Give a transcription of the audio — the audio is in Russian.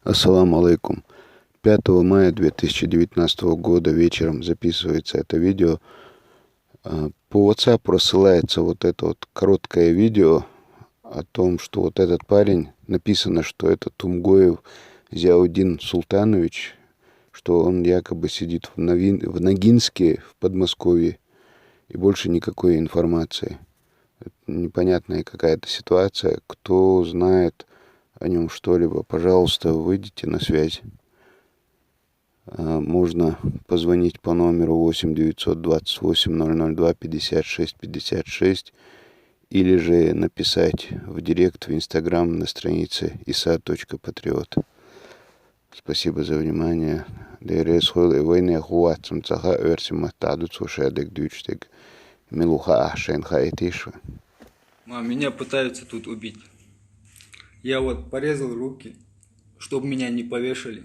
Ассаламу алейкум. 5 мая 2019 года вечером записывается это видео. По WhatsApp рассылается вот это вот короткое видео о том, что вот этот парень, написано, что это Тумгоев Зиаудин Султанович, что он якобы сидит в Ногинске, в Подмосковье, и больше никакой информации. Это непонятная какая-то ситуация. Кто знает о нем что-либо, пожалуйста, выйдите на связь. Можно позвонить по номеру 8 928 002 56 56 или же написать в директ в Инстаграм на странице isa.patriot. Спасибо за внимание. Меня пытаются тут убить. Я вот порезал руки, чтобы меня не повешали.